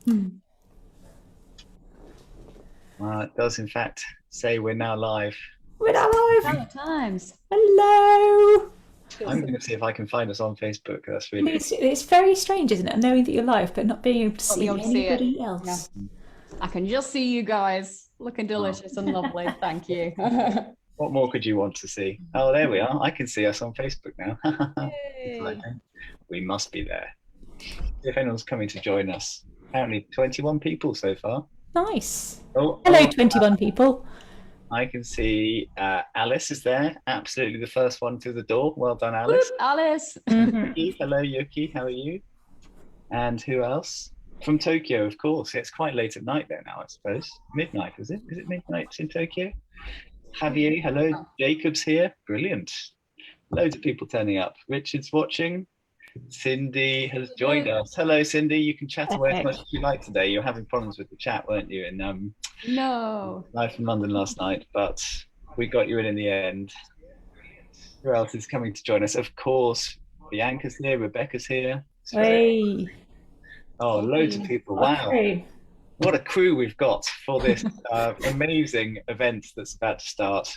It does in fact say we're now live. We're not live. Hello times. Hello. I'm going to see if I can find us on Facebook. That's really It's very strange, isn't it? Knowing that you're live, but not being able to see anybody else. Yeah. I can just see you guys looking delicious and lovely. Thank you. What more could you want to see? Oh, there we are. I can see us on Facebook now. We must be there. If anyone's coming to join us. Apparently 21 people so far. Nice. Hello, 21 people. I can see Alice is there. Absolutely the first one through the door. Well done, Alice. Whoop, Alice. Hello, Yuki. How are you? And who else? From Tokyo, of course. It's quite late at night there now, I suppose. Midnight, is it? Is it midnight in Tokyo? Javier, hello. Jacob's here. Brilliant. Loads of people turning up. Richard's watching. Cindy has joined us. Hello, Cindy. You can chat away as much as you like today. You're having problems with the chat, weren't you? And no. Live from London last night, but we got you in the end. Who else is coming to join us? Of course, Bianca's here. Rebecca's here. Hey. Oh, loads of people. Wow. Okay. What a crew we've got for this amazing event that's about to start.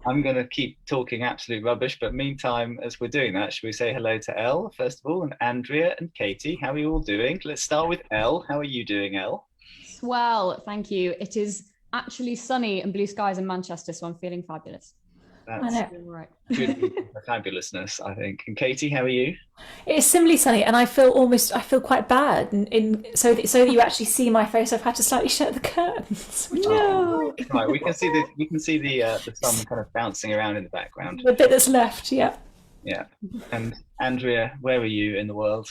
I'm going to keep talking absolute rubbish, but meantime, as we're doing that, should we say hello to Elle, first of all, and Andrea and Katie? How are you all doing? Let's start with Elle. How are you doing, Elle? Swell, thank you. It is actually sunny and blue skies in Manchester, so I'm feeling fabulous. That's right. Good fabulousness, I think. And Katie, how are you? It's similarly sunny, and I feel quite bad. So that you actually see my face, I've had to slightly shut the curtains. No. Right, we can see the sun kind of bouncing around in the background. The bit that's left, yeah. Yeah. And Andrea, where are you in the world?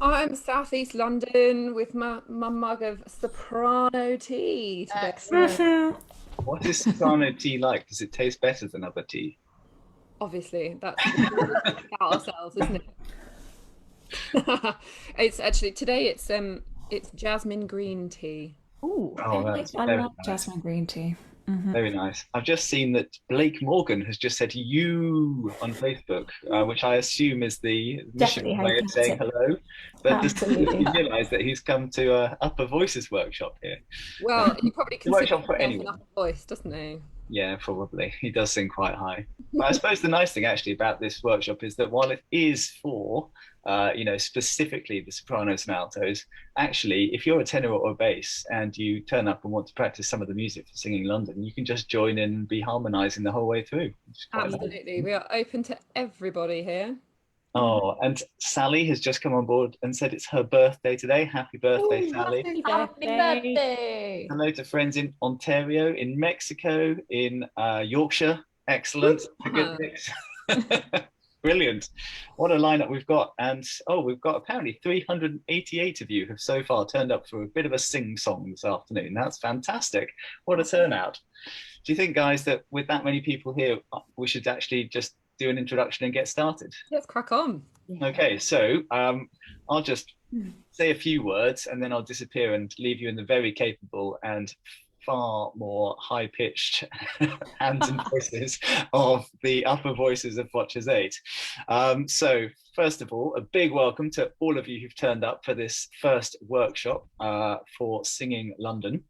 I'm southeast London with my mug of soprano tea today. Excellent. What is soprano tea like? Does it taste better than other tea? Obviously, that's about ourselves, isn't it? It's actually today. It's jasmine green tea. Ooh, I love jasmine green tea. Very nice. I've just seen that Blake Morgan has just said "you" on Facebook, which I assume is the mission way of saying hello. But does he realise that he's come to a Upper Voices workshop here? Well, he probably considers workshop for anyone. An upper voice, doesn't he? Yeah, probably. He does sing quite high. But I suppose the nice thing actually about this workshop is that while it is for specifically the sopranos and altos, actually, if you're a tenor or a bass and you turn up and want to practice some of the music for Singing London, you can just join in and be harmonising the whole way through. Absolutely. Nice. We are open to everybody here. Oh, and Sally has just come on board and said it's her birthday today. Happy birthday, Sally. Happy birthday. Hello to friends in Ontario, in Mexico, in Yorkshire. Excellent. A good mix. Brilliant. What a lineup we've got. And we've got apparently 388 of you have so far turned up for a bit of a sing-song this afternoon. That's fantastic. What a turnout. Do you think, guys, that with that many people here, we should actually just do an introduction and get started? Let's crack on. Okay, so I'll just say a few words and then I'll disappear and leave you in the very capable and far more high-pitched hands and voices of the upper voices of VOCES8. So first of all, a big welcome to all of you who've turned up for this first workshop for Singing London.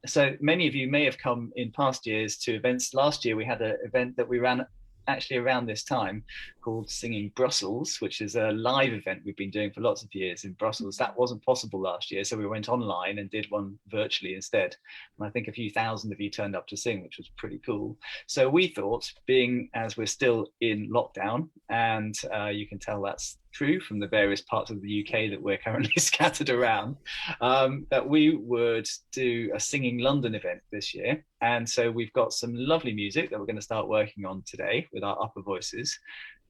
So many of you may have come in past years to events. Last year we had an event that we ran actually around this time called Singing Brussels, which is a live event we've been doing for lots of years in Brussels. That wasn't possible last year, so we went online and did one virtually instead. And I think a few thousand of you turned up to sing, which was pretty cool. So we thought, being as we're still in lockdown, and you can tell that's true from the various parts of the UK that we're currently scattered around, that we would do a Singing London event this year. And so we've got some lovely music that we're going to start working on today with our upper voices.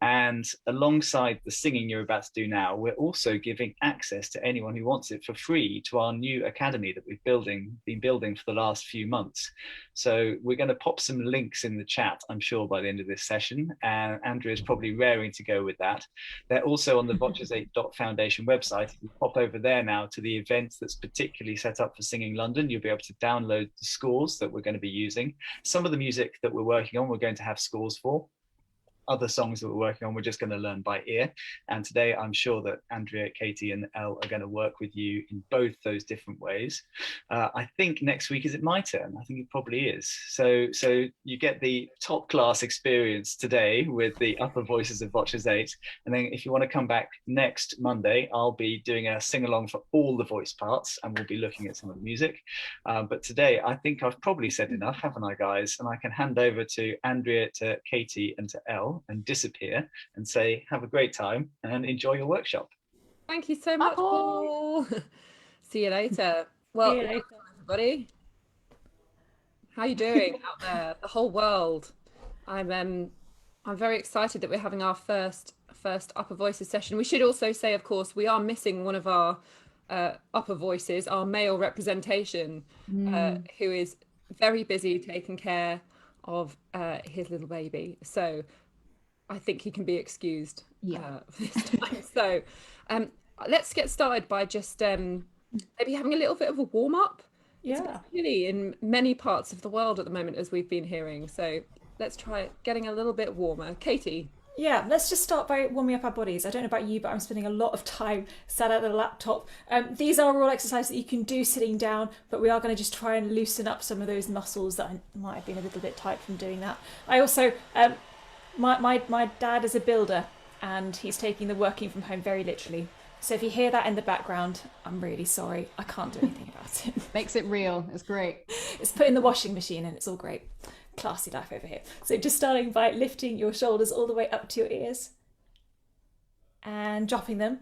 And alongside the singing you're about to do now, we're also giving access to anyone who wants it for free to our new academy that we've been building for the last few months. So we're going to pop some links in the chat, I'm sure, by the end of this session. And Andrea's probably raring to go with that. They're also on the VOCES8 Foundation website. If you pop over there now to the event that's particularly set up for Singing London, you'll be able to download the scores that we're going to be using. Some of the music that we're working on, we're going to have scores for. other songs that we're working on, we're just going to learn by ear. And today I'm sure that Andrea, Katie and Elle are going to work with you in both those different ways. I think next week, is it my turn? I think it probably is. So you get the top class experience today with the upper voices of VOCES8. And then if you want to come back next Monday, I'll be doing a sing along for all the voice parts and we'll be looking at some of the music. But today I think I've probably said enough, haven't I, guys? And I can hand over to Andrea, to Katie and to Elle and disappear and say, have a great time and enjoy your workshop. Thank you so much, Paul. See you later. Well, welcome everybody. How are you doing out there, the whole world? I'm very excited that we're having our first upper voices session. We should also say, of course, we are missing one of our upper voices, our male representation, who is very busy taking care of his little baby. So I think he can be excused this time. So let's get started by just maybe having a little bit of a warm up. Yeah. It's really in many parts of the world at the moment, as we've been hearing. So let's try getting a little bit warmer. Katie. Yeah, let's just start by warming up our bodies. I don't know about you, but I'm spending a lot of time sat at the laptop. These are all exercises that you can do sitting down, but we are going to just try and loosen up some of those muscles that might have been a little bit tight from doing that. I also, my dad is a builder and he's taking the working from home very literally. So if you hear that in the background, I'm really sorry. I can't do anything about it. Makes it real. It's great. It's put in the washing machine and it's all great. Classy life over here. So just starting by lifting your shoulders all the way up to your ears and dropping them.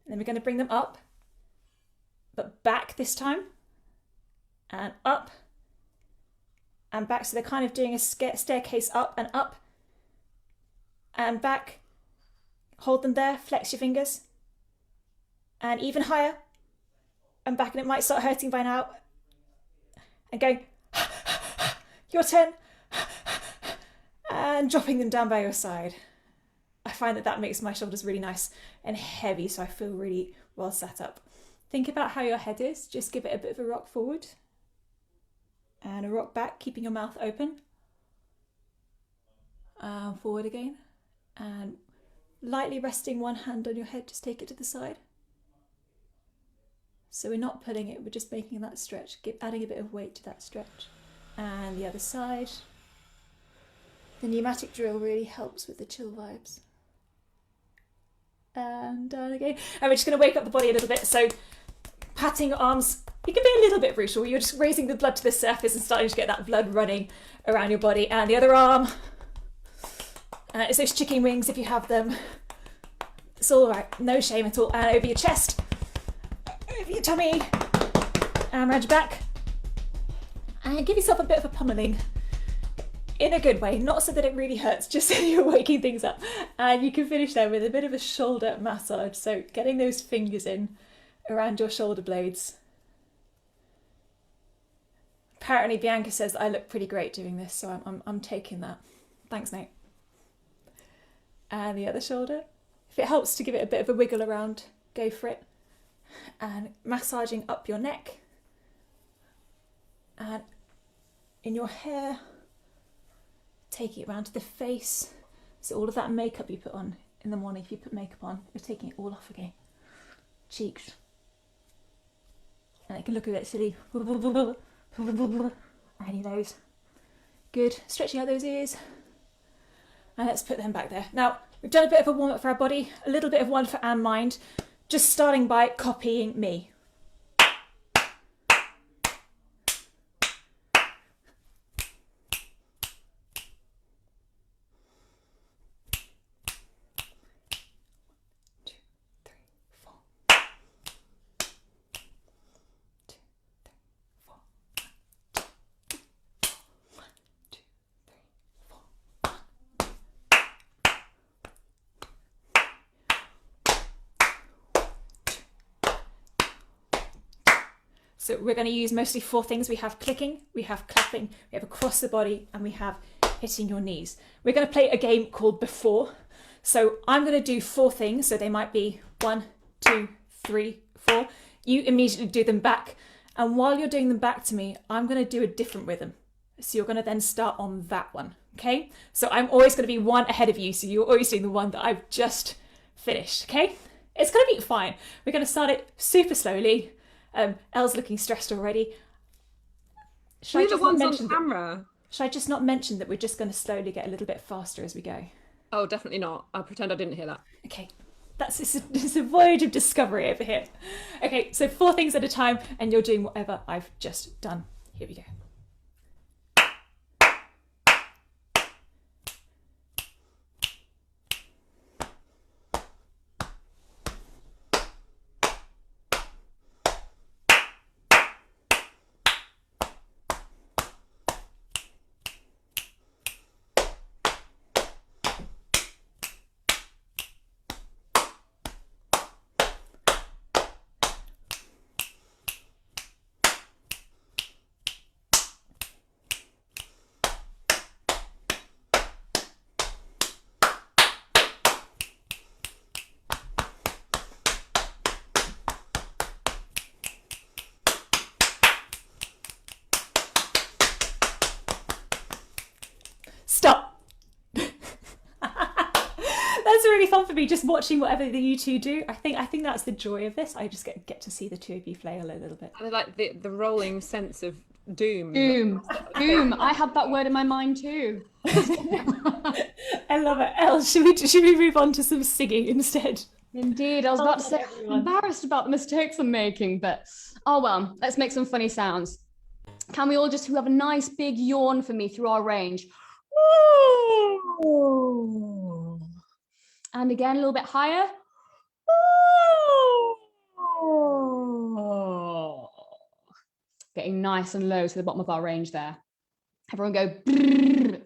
And then we're going to bring them up, but back this time, and up and back. So they're kind of doing a staircase up and back. Hold them there, flex your fingers, and even higher and back. And it might start hurting by now. And going, your turn. And dropping them down by your side. I find that makes my shoulders really nice and heavy, so I feel really well sat up. Think about how your head is. Just give it a bit of a rock forward and a rock back, keeping your mouth open. Forward again. And lightly resting one hand on your head, just take it to the side. So we're not pulling it, we're just making that stretch, adding a bit of weight to that stretch. And the other side. The pneumatic drill really helps with the chill vibes. And down again. And we're just going to wake up the body a little bit. So patting your arms, you can be a little bit brutal. You're just raising the blood to the surface and starting to get that blood running around your body. And the other arm. It's those chicken wings if you have them. It's all right, no shame at all. And over your chest, over your tummy, and around your back. And give yourself a bit of a pummeling. In a good way, not so that it really hurts, just so you're waking things up. And you can finish there with a bit of a shoulder massage. So getting those fingers in around your shoulder blades. Apparently Bianca says that I look pretty great doing this, so I'm taking that. Thanks, Nate. And the other shoulder. If it helps to give it a bit of a wiggle around, go for it. And massaging up your neck. And in your hair. Taking it around to the face. So all of that makeup you put on in the morning, if you put makeup on, you're taking it all off again. Cheeks. And it can look a bit silly. Any of those. Good. Stretching out those ears. And let's put them back there. Now, we've done a bit of a warm up for our body, a little bit of one for our mind. Just starting by copying me. So we're going to use mostly 4 things. We have clicking, we have clapping, we have across the body, and we have hitting your knees. We're going to play a game called Before. So I'm going to do 4 things. So they might be 1, 2, 3, 4. You immediately do them back. And while you're doing them back to me, I'm going to do a different rhythm. So you're going to then start on that one. Okay, so I'm always going to be one ahead of you, so you're always doing the one that I've just finished. Okay, it's going to be fine. We're going to start it super slowly. Elle's looking stressed already. Should I just not mention camera? Should I just not mention that we're just going to slowly get a little bit faster as we go? Oh, definitely not. I'll pretend I didn't hear that. Okay, it's a voyage of discovery over here. Okay, so 4 things at a time, and you're doing whatever I've just done. Here we go. Stop. That's really fun for me, just watching whatever you two do. I think that's the joy of this. I just get to see the two of you flail a little bit. I like the rolling sense of doom. Doom. I had that word in my mind too. I love it. Elle, should we move on to some singing instead? Indeed, I was about to say I'm embarrassed about the mistakes I'm making, but oh well, let's make some funny sounds. Can we all just have a nice big yawn for me through our range? And again, a little bit higher. Getting nice and low to the bottom of our range there. Everyone go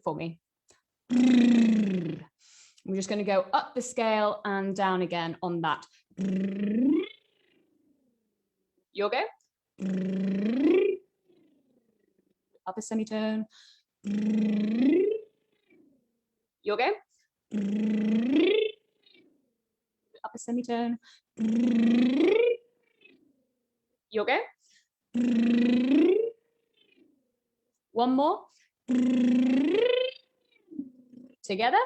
for me. We're just going to go up the scale and down again on that. You'll go. Up a semitone. You'll go. Up a semitone. You'll go. One more. Together.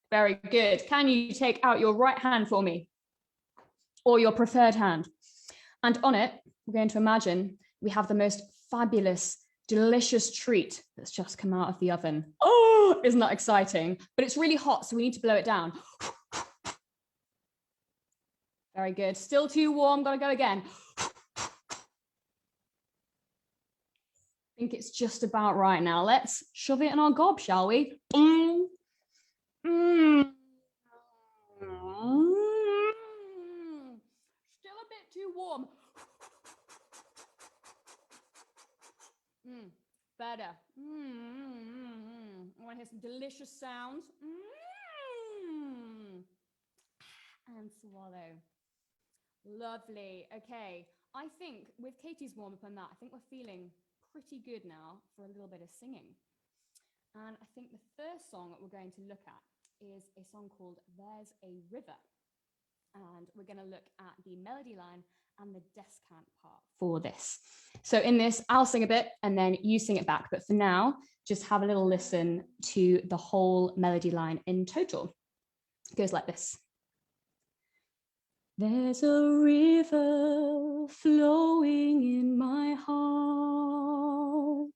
Very good. Can you take out your right hand for me? Or your preferred hand? And on it, we're going to imagine we have the most fabulous, delicious treat that's just come out of the oven. Oh, isn't that exciting? But it's really hot, so we need to blow it down. Very good. Still too warm. Gotta go again. I think it's just about right now. Let's shove it in our gob, shall we? Still a bit too warm. Better. I want to hear some delicious sounds. And swallow. Lovely. Okay. I think with Katie's warm up on that, I think we're feeling pretty good now for a little bit of singing. And I think the first song that we're going to look at is a song called There's a River. And we're going to look at the melody line and the descant part for this. So in this, I'll sing a bit and then you sing it back. But for now, just have a little listen to the whole melody line in total. It goes like this. There's a river flowing in my heart.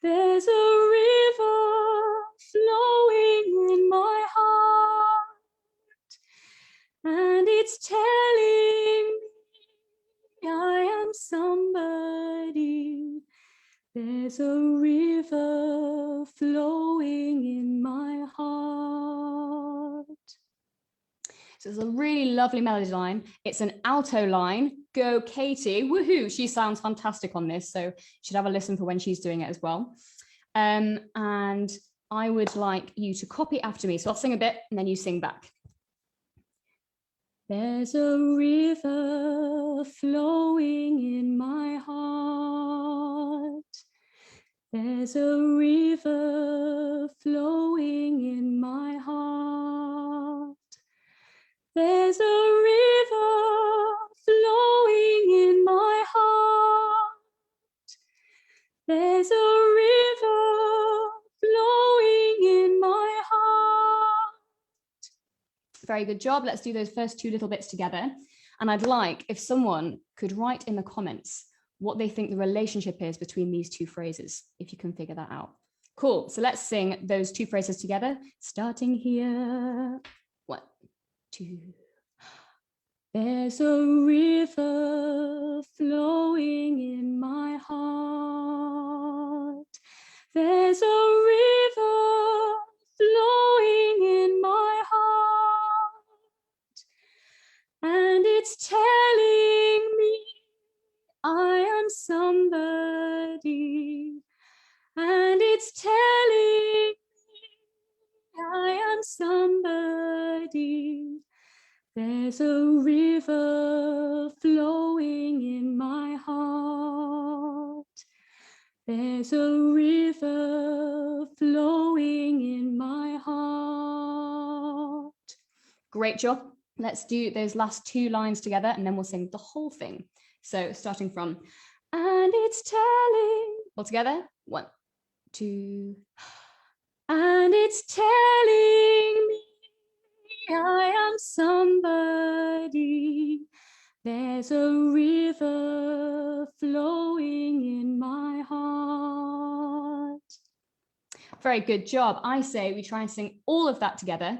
There's a river flowing in my heart. And it's telling me I am somebody. There's a river flowing in my heart. So it's a really lovely melody line. It's an alto line. Go Katie, woohoo. She sounds fantastic on this. So you should have a listen for when she's doing it as well. And I would like you to copy after me. So I'll sing a bit and then you sing back. There's a river flowing in my heart. There's a river flowing in my heart. There's a river flowing in my heart. very good job. Let's do those first two little bits together. And I'd like if someone could write in the comments what they think the relationship is between these two phrases, if you can figure that out. Cool. So let's sing those two phrases together, starting here. 1, 2. There's a river flowing in my heart. There's a river flowing in my heart. And it's telling me I am somebody. And it's telling me I am somebody. There's a river flowing in my heart. There's a river flowing in my heart. Great job. Let's do those last two lines together and then we'll sing the whole thing. So starting from, and it's telling, all together, 1, 2, and it's telling me I am somebody. There's a river flowing in my heart. Very good job. I say we try and sing all of that together.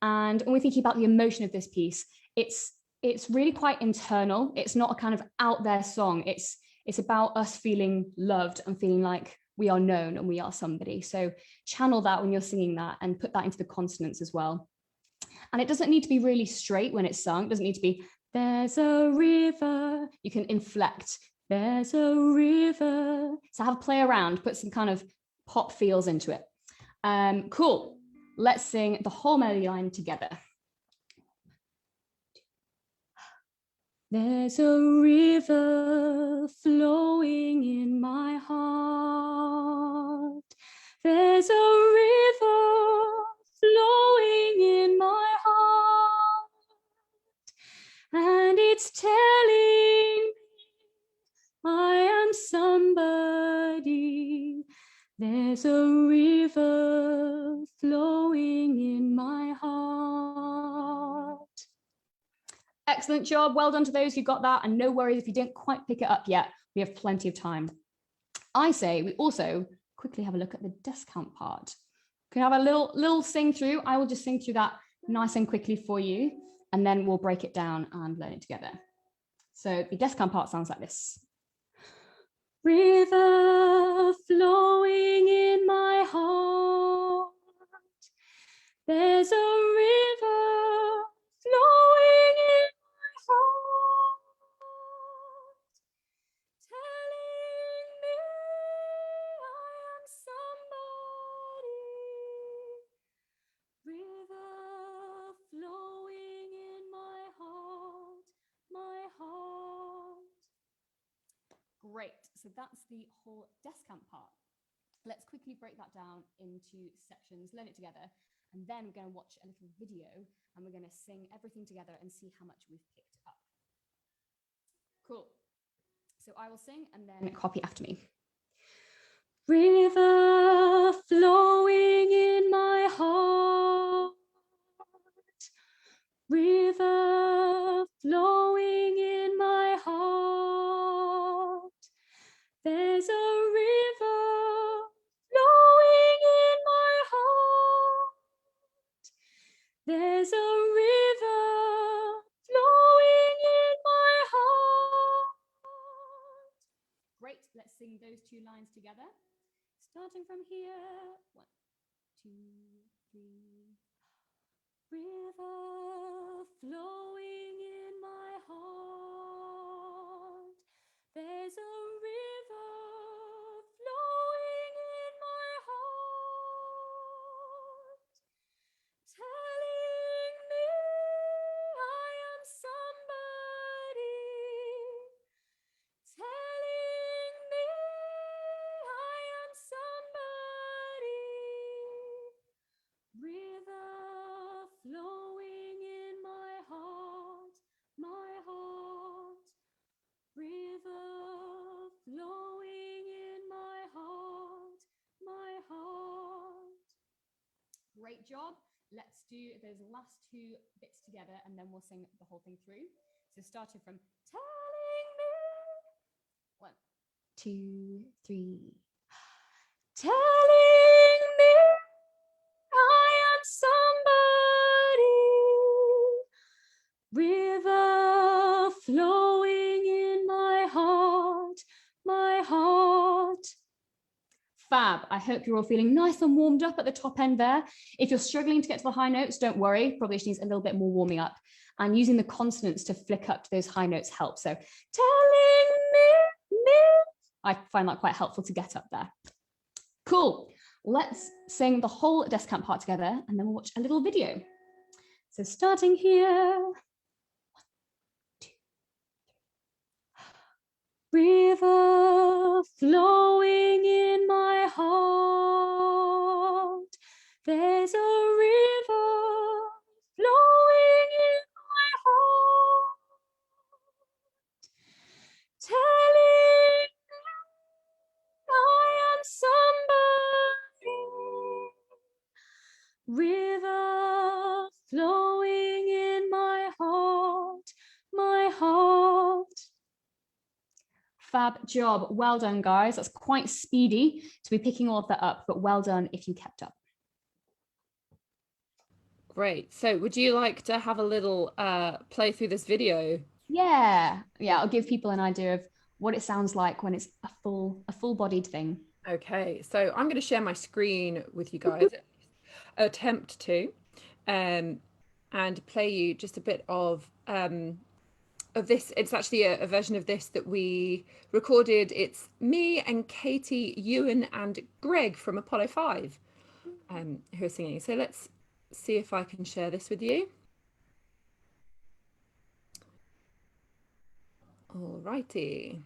And when we're thinking about the emotion of this piece, it's really quite internal. It's not a kind of out there song. It's about us feeling loved and feeling like we are known and we are somebody. So channel that when you're singing that and put that into the consonants as well. And it doesn't need to be really straight when it's sung. It doesn't need to be, there's a river. You can inflect, there's a river. So have a play around, put some kind of pop feels into it. Cool. Let's sing the whole melody line together. There's a river flowing in my heart. There's a river flowing in my heart. And it's telling me I am somebody. There's a river flowing in my heart. Excellent job. Well done to those who got that. And no worries if you didn't quite pick it up yet. We have plenty of time. I say we also quickly have a look at the descant part. Can I have a little sing through? I will just sing through that nice and quickly for you, and then we'll break it down and learn it together. So the descant part sounds like this. River flowing in my heart. There's a river flowing in my heart, telling me I am somebody. River flowing in my heart, my heart. Great, so that's the whole descant part. Let's quickly break that down into sections, learn it together, and then we're going to watch a little video and we're going to sing everything together and see how much we've picked up. Cool. So I will sing and then copy after me. River flowing in my heart. River flowing in my heart. There's a river flowing in my heart. There's a river flowing in my heart. Great, let's sing those two lines together. Starting from here. 1, 2, 3. River flowing in my heart. There's a river flowing in my heart, telling me I am somebody, telling me I am somebody. River flowing in my heart, my heart. River flowing in my heart, my heart. Great job. let's do those last two bits together and then we'll sing the whole thing through. So starting from telling me. 1, 2, 3. Telling me I am somebody. River flowing in my heart, my heart. Fab. I hope you're all feeling nice and warmed up at the top end there. If you're struggling to get to the high notes, don't worry, probably just needs a little bit more warming up. And using the consonants to flick up to those high notes helps. So telling me, I find that quite helpful to get up there. Cool. Let's sing the whole desk camp part together and then we'll watch a little video. So starting here. 1, 2, 3. River flowing in my heart. There's a river flowing in my heart. Telling me I am somebody. River flowing in my heart, my heart. Fab job. Well done, guys. That's quite speedy to be picking all of that up, but well done if you kept up. Great. So would you like to have a little play through this video? Yeah. I'll give people an idea of what it sounds like when it's a full-bodied thing. Okay, so I'm going to share my screen with you guys, attempt to, and play you just a bit of this. It's actually a version of this that we recorded. It's me and Katie, Ewan and Greg from Apollo 5 who are singing. So let's see if I can share this with you. Alrighty.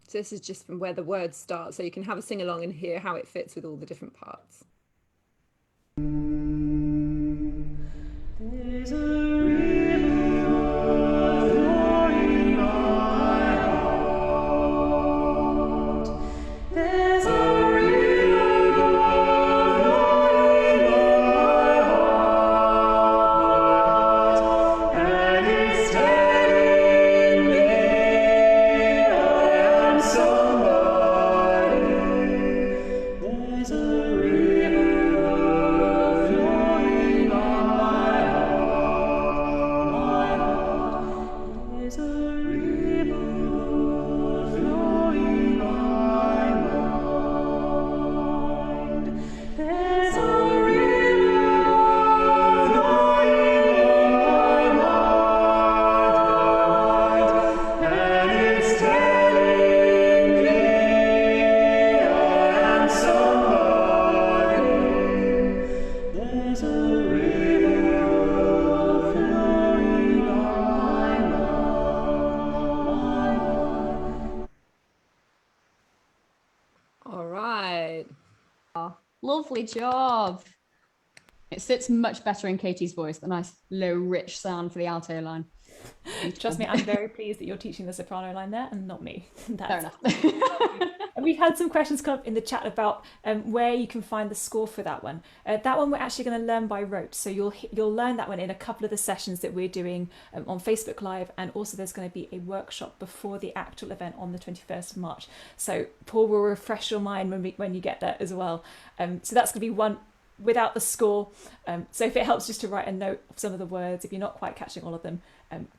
So this is just from where the words start, so you can have a sing along and hear how it fits with all the different parts. There's a river flowing in my heart. There's a river flowing in my heart, and it's telling me I am somebody. There's a river flowing in my heart. There's a river flowing in my mind. There's a river flowing in my mind, and it's telling me I am somebody. There's a river flowing in my mind. All right. Lovely job. It sits much better in Katie's voice, the nice low rich sound for the alto line. Trust me, I'm very pleased that you're teaching the soprano line there and not me. Fair enough. And we've had some questions come up in the chat about where you can find the score for that one. That one we're actually going to learn by rote, so you'll learn that one in a couple of the sessions that we're doing on Facebook Live, and also there's going to be a workshop before the actual event on the 21st of March. So Paul will refresh your mind when you get there as well. So that's going to be one without the score. So if it helps just to write a note of some of the words, if you're not quite catching all of them,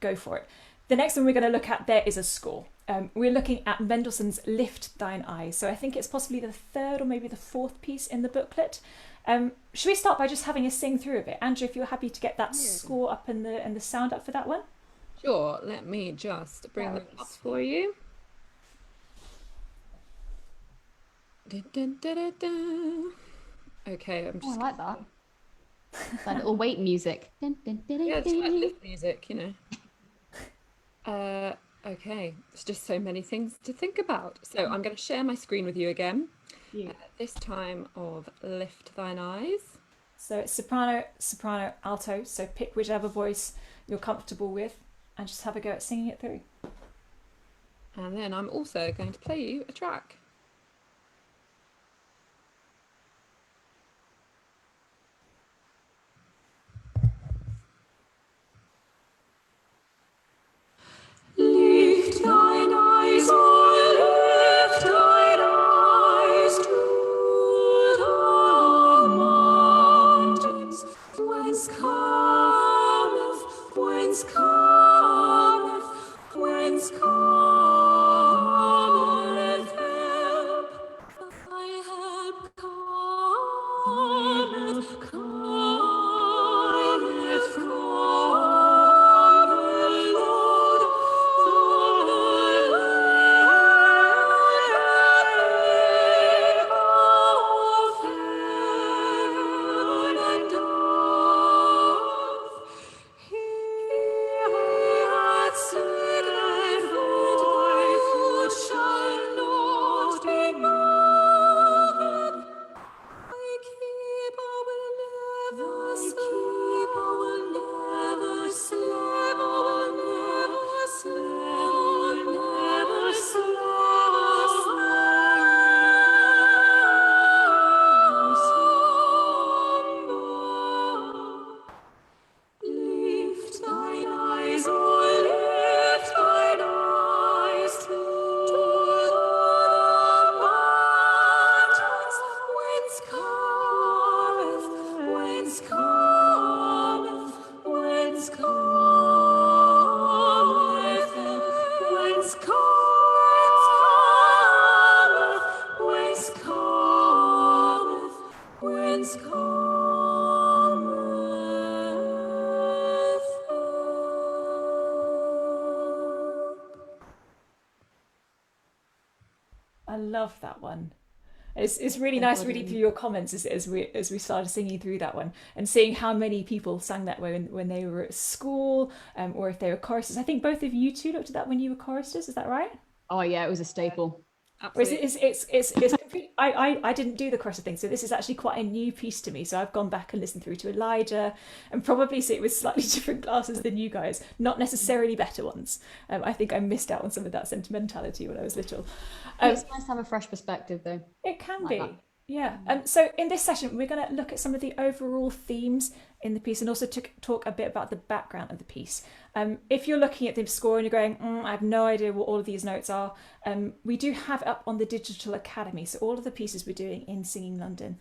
go for it. The next one we're going to look at there is a score. We're looking at Mendelssohn's Lift Thine Eye. So I think it's possibly the third or maybe the fourth piece in the booklet. Should we start by just having a sing through of it? Andrew, if you're happy to get that score up and the sound up for that one. Sure, let me just bring them up for you. Dun, dun, dun, dun, dun. Okay, I'm just... I like that. That little wait music. Yeah, it's like lift music, you know. Okay, there's just so many things to think about. So I'm going to share my screen with you again. This time of Lift Thine Eyes. So it's soprano, soprano, alto. So pick whichever voice you're comfortable with and just have a go at singing it through. And then I'm also going to play you a track. whence cometh help? Thy help cometh from the Lord, lift thine eyes to the mountains, whence cometh, whence cometh, whence cometh, whence cometh, whence cometh, whence cometh. I love that one. It's really nice reading through your comments as we started singing through that one and seeing how many people sang that way when they were at school, or if they were choristers. I think both of you two looked at that when you were choristers. Is that right? Oh yeah, it was a staple. Absolutely. It's complete, I didn't do the chorister thing, so this is actually quite a new piece to me. So I've gone back and listened through to Elijah and probably see it with slightly different glasses than you guys, not necessarily better ones. I think I missed out on some of that sentimentality when I was little. It's nice to have a fresh perspective though. It can Like be. that. Yeah. So in this session, we're going to look at some of the overall themes in the piece and also to talk a bit about the background of the piece. If you're looking at the score and you're going, I have no idea what all of these notes are, we do have it up on the Digital Academy. So all of the pieces we're doing in Singing London,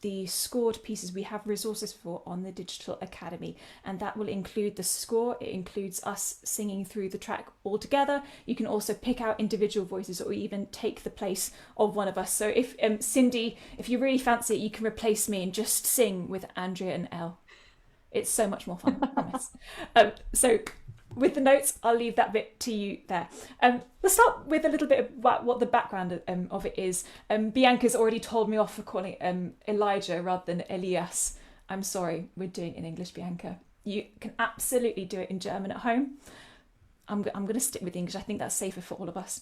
the scored pieces we have resources for on the Digital Academy, and that will include the score. It includes us singing through the track all together. You can also pick out individual voices or even take the place of one of us. So if Cindy, if you really fancy it, you can replace me and just sing with Andrea and Elle. It's so much more fun, I promise. So with the notes, I'll leave that bit to you there. Let's start with a little bit about what the background of it is. Bianca's already told me off for calling Elijah rather than Elias. I'm sorry, we're doing it in English, Bianca. You can absolutely do it in German at home. I'm going to stick with English. I think that's safer for all of us.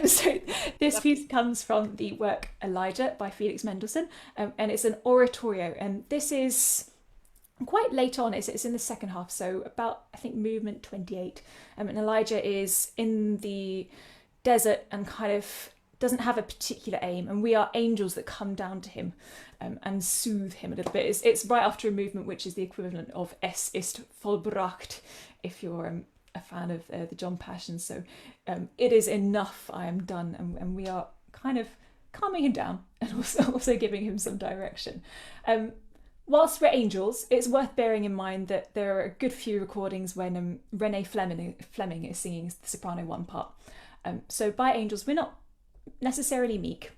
So this piece comes from the work Elijah by Felix Mendelssohn, and it's an oratorio. And this is quite late on. It's in the second half, so about, I think, movement 28. And Elijah is in the desert and kind of doesn't have a particular aim, and we are angels that come down to him and soothe him a little bit. It's right after a movement which is the equivalent of Es ist vollbracht, if you're a fan of the John Passion. So it is enough, I am done, and we are kind of calming him down and also giving him some direction. Whilst we're angels, it's worth bearing in mind that there are a good few recordings when Renee Fleming is singing the soprano one part. So by angels, we're not necessarily meek.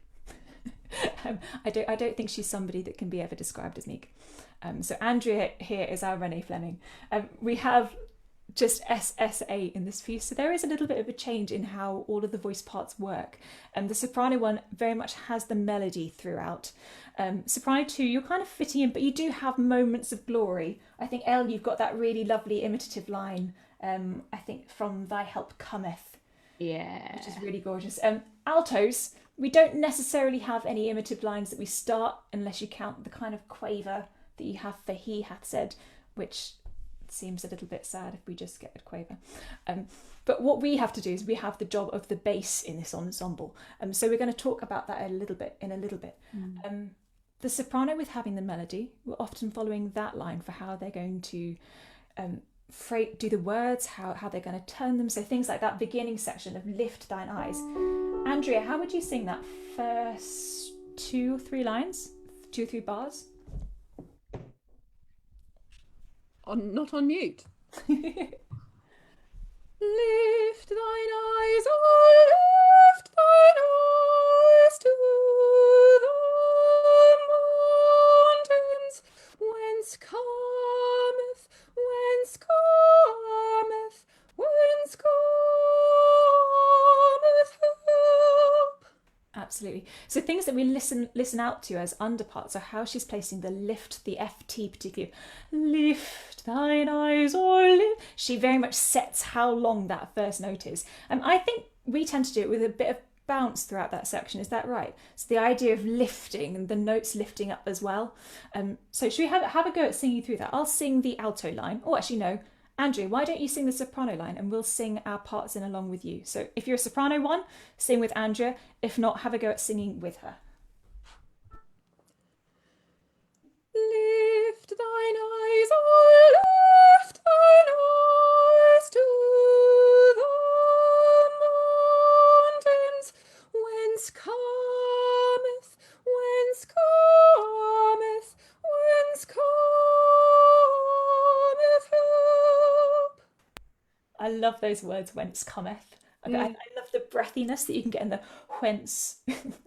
I don't think she's somebody that can be ever described as meek. So Andrea here is our Renee Fleming. We have just SSA in this piece, so there is a little bit of a change in how all of the voice parts work. The soprano one very much has the melody throughout. Soprano 2, you're kind of fitting in, but you do have moments of glory. I think Elle, you've got that really lovely imitative line, I think, from Thy Help Cometh. Yeah. Which is really gorgeous. Altos, we don't necessarily have any imitative lines that we start unless you count the kind of quaver that you have for He Hath Said, which seems a little bit sad if we just get a quaver. But what we have to do is we have the job of the bass in this ensemble. So we're going to talk about that in a little bit. The soprano with having the melody, we're often following that line for how they're going to do the words, how they're going to turn them. So things like that beginning section of lift thine eyes. Andrea, how would you sing that first 2 or 3 lines? 2 or 3 bars? Not on mute. Lift thine eyes, oh, lift thine eyes to the mountains, whence cometh help. Absolutely. So things that we listen out to as underparts are how she's placing the lift, the FT particularly. Lift thine eyes, or lift. She very much sets how long that first note is. I think we tend to do it with a bit of bounce throughout that section. Is that right? So the idea of lifting and the notes lifting up as well. So should we have a go at singing through that? I'll sing the alto line. Oh, actually no. Andrew, why don't you sing the soprano line and we'll sing our parts in along with you. So if you're a soprano one, sing with Andrea. If not, have a go at singing with her. Lift thine eyes, oh, lift thine eyes to the mountains, whence cometh help. I love those words, whence cometh. I love the breathiness that you can get in the whence.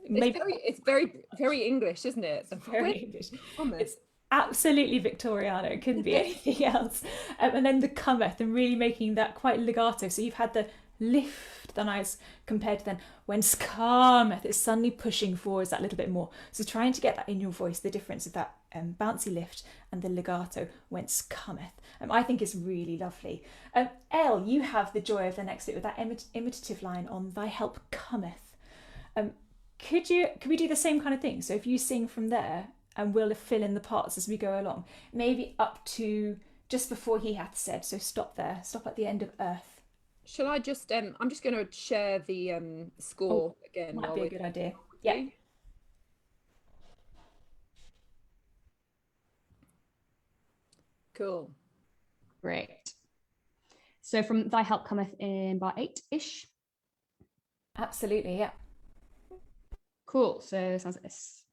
Maybe It's very English, isn't it? very English. Cometh. It's absolutely Victoriana. It couldn't be anything else. And then the cometh and really making that quite legato. So you've had the lift, the nice compared to then whence cometh. It's suddenly pushing forwards that little bit more. So trying to get that in your voice, the difference of that bouncy lift and the legato whence cometh. I think is really lovely. Elle, you have the joy of the next bit with that imitative line on thy help cometh. Could we do the same kind of thing? So if you sing from there and we'll fill in the parts as we go along, maybe up to just before he hath said. So stop there, stop at the end of earth. Shall I just I'm just going to share the score again. Might be a good idea. Yeah. Cool. Great. So from thy help cometh in bar 8-ish. Absolutely, yeah. Cool. So it sounds like this.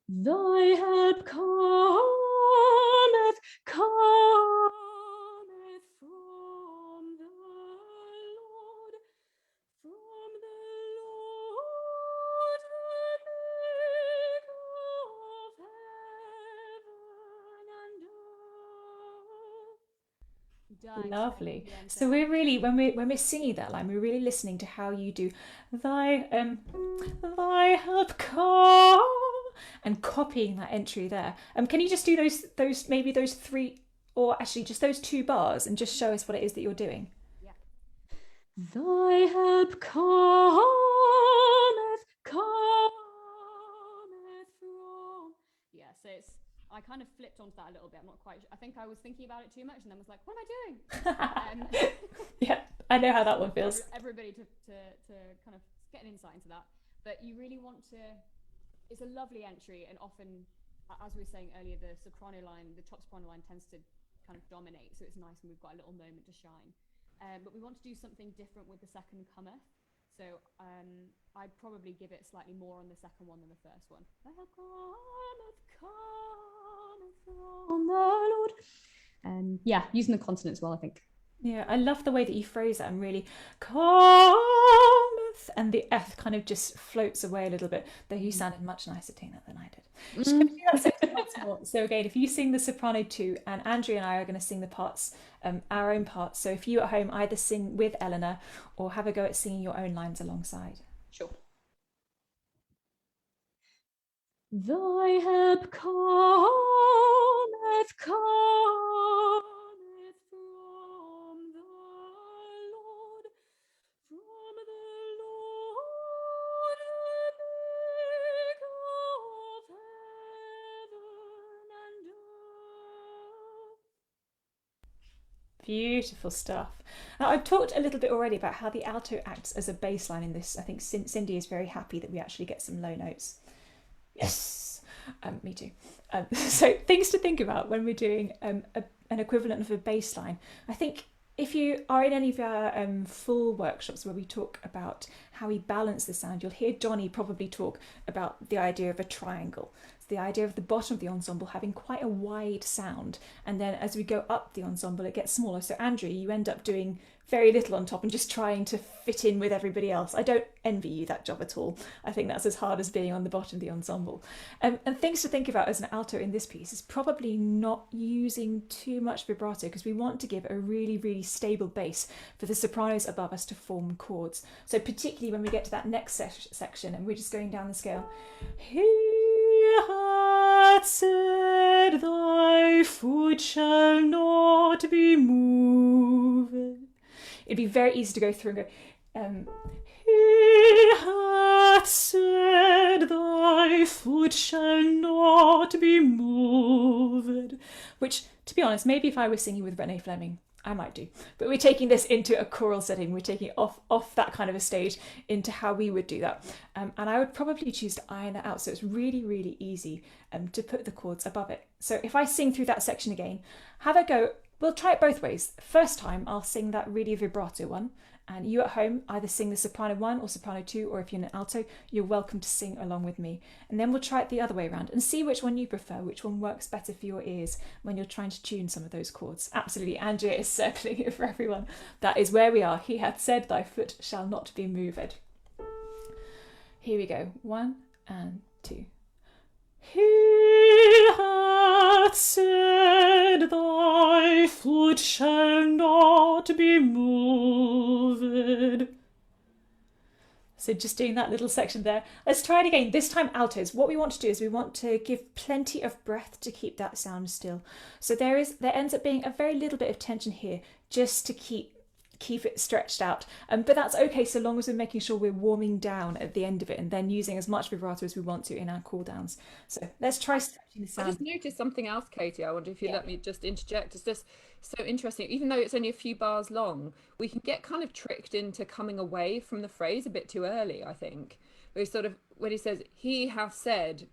Thy help cometh from the Lord, Lovely. So we're really when we're singing that line, we're really listening to how you do thy help come and copying that entry there. Can you just do those maybe those three or actually just those two bars and just show us what it is that you're doing? Yeah. Thy help cometh from. Yeah, so I kind of flipped onto that a little bit. I'm not quite sure. I think I was thinking about it too much and then was like, what am I doing? Yeah, I know how that one feels. Everybody to kind of get an insight into that. But you really want to, it's a lovely entry, and often, as we were saying earlier, the soprano line, the top soprano line tends to kind of dominate. So it's nice when we've got a little moment to shine. But we want to do something different with the second cometh. So I'd probably give it slightly more on the second one than the first one. From the Lord. Yeah, using the consonants well, I think. Yeah, I love the way that you phrase that and really cometh, and the F kind of just floats away a little bit, though you sounded much nicer doing that than I did. Just gonna do that section once more. So again, if you sing the soprano 2, and Andrea and I are going to sing the parts, our own parts. So if you at home either sing with Eleanor or have a go at singing your own lines alongside. Sure. Thy help cometh from the Lord, big of heaven and earth. Beautiful stuff. Now, I've talked a little bit already about how the alto acts as a bass line in this. I think Cindy is very happy that we actually get some low notes. Yes, me too. So things to think about when we're doing an equivalent of a bass line. I think if you are in any of our full workshops where we talk about how we balance the sound, you'll hear Johnny probably talk about the idea of a triangle. It's the idea of the bottom of the ensemble having quite a wide sound, and then as we go up the ensemble it gets smaller. So Andrew, you end up doing very little on top and just trying to fit in with everybody else. I don't envy you that job at all. I think that's as hard as being on the bottom of the ensemble. And things to think about as an alto in this piece is probably not using too much vibrato, because we want to give a really, really stable bass for the sopranos above us to form chords. So particularly when we get to that next section and we're just going down the scale. He hath said, thy foot shall not be moved. It'd be very easy to go through and go, he hath said, thy foot shall not be moved. Which, to be honest, maybe if I was singing with Renee Fleming, I might do. But we're taking this into a choral setting. We're taking it off that kind of a stage into how we would do that. And I would probably choose to iron that out. So it's really, really easy to put the chords above it. So if I sing through that section again, have a go. We'll try it both ways. First time, I'll sing that really vibrato one. And you at home either sing the soprano 1 or soprano 2, or if you're an alto, you're welcome to sing along with me. And then we'll try it the other way around and see which one you prefer, which one works better for your ears when you're trying to tune some of those chords. Absolutely, Andrea is circling it for everyone. That is where we are. He hath said, thy foot shall not be moved. Here we go. 1 and 2. He hath said, thy foot shall not be moved. So just doing that little section there. Let's try it again. This time altos. What we want to do is we want to give plenty of breath to keep that sound still. So there ends up being a very little bit of tension here, just to keep it stretched out, but that's okay so long as we're making sure we're warming down at the end of it and then using as much vibrato as we want to in our cool downs. So let's try stretching the sound. I just noticed something else, Katie. I wonder if you let me just interject. It's just so interesting. Even though it's only a few bars long, we can get kind of tricked into coming away from the phrase a bit too early, I think. We sort of, when he says, he hath said,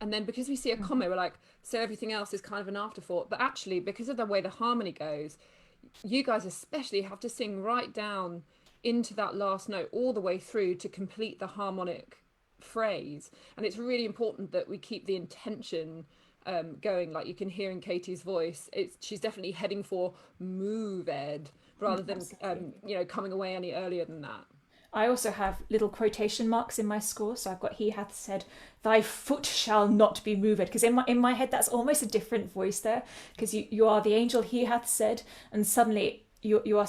and then because we see a comma, we're like, so everything else is kind of an afterthought. But actually, because of the way the harmony goes, you guys especially have to sing right down into that last note all the way through to complete the harmonic phrase. And it's really important that we keep the intention going. Like you can hear in Katie's voice, she's definitely heading for move ed rather than coming away any earlier than that. I also have little quotation marks in my score. So I've got, he hath said, thy foot shall not be moved. Because in my head, that's almost a different voice there. Because you are the angel, he hath said, and suddenly you are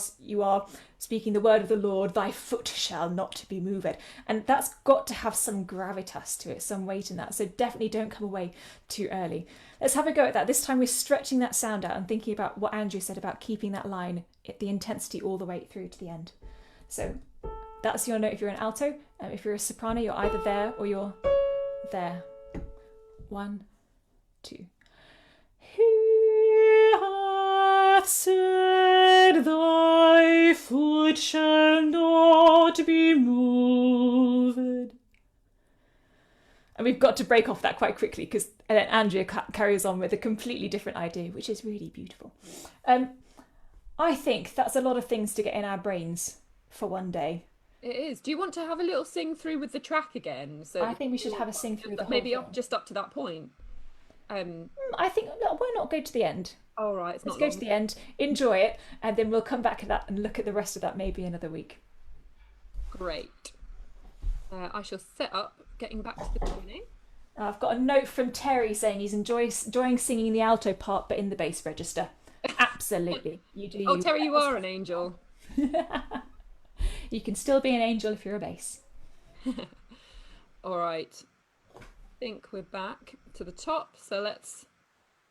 speaking the word of the Lord, thy foot shall not be moved. And that's got to have some gravitas to it, some weight in that. So definitely don't come away too early. Let's have a go at that. This time we're stretching that sound out and thinking about what Andrew said about keeping that line, the intensity all the way through to the end. So that's your note if you're an alto. If you're a soprano, you're either there or you're there. 1, 2. He hath said, thy foot shall not be moved. And we've got to break off that quite quickly because then Andrea carries on with a completely different idea, which is really beautiful. I think that's a lot of things to get in our brains for one day. It is. Do you want to have a little sing through with the track again? So I think we should have a sing through the whole maybe thing. just up to that point. I think, why not go to the end? All right, let's go to the end, enjoy it, and then we'll come back to that and look at the rest of that maybe another week. Great. I shall set up getting back to the beginning. I've got a note from Terry saying he's enjoying singing the alto part but in the bass register. Absolutely. You do. Oh, Terry, you are an angel. You can still be an angel if you're a bass. All right. I think we're back to the top. So let's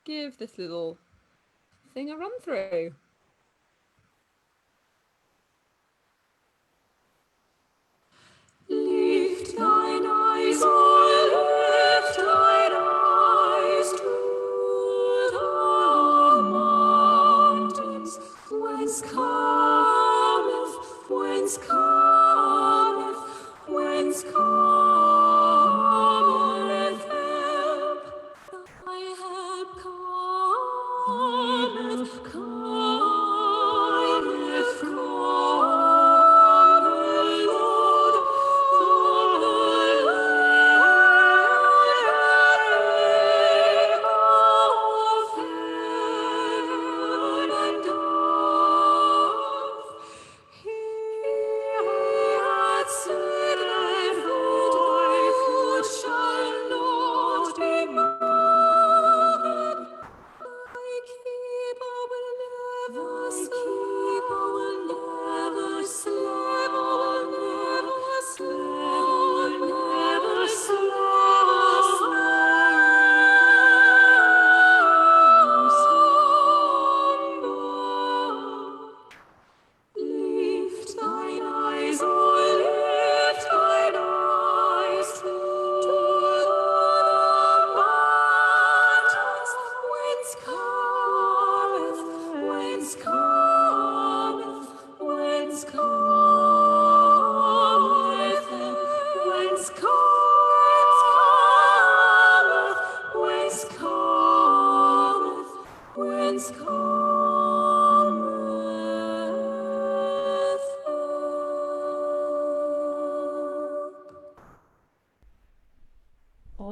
give this little thing a run through. Lift thine eyes, oh, lift thine eyes to the mountains, whence cometh help? Thy help cometh from the Lord,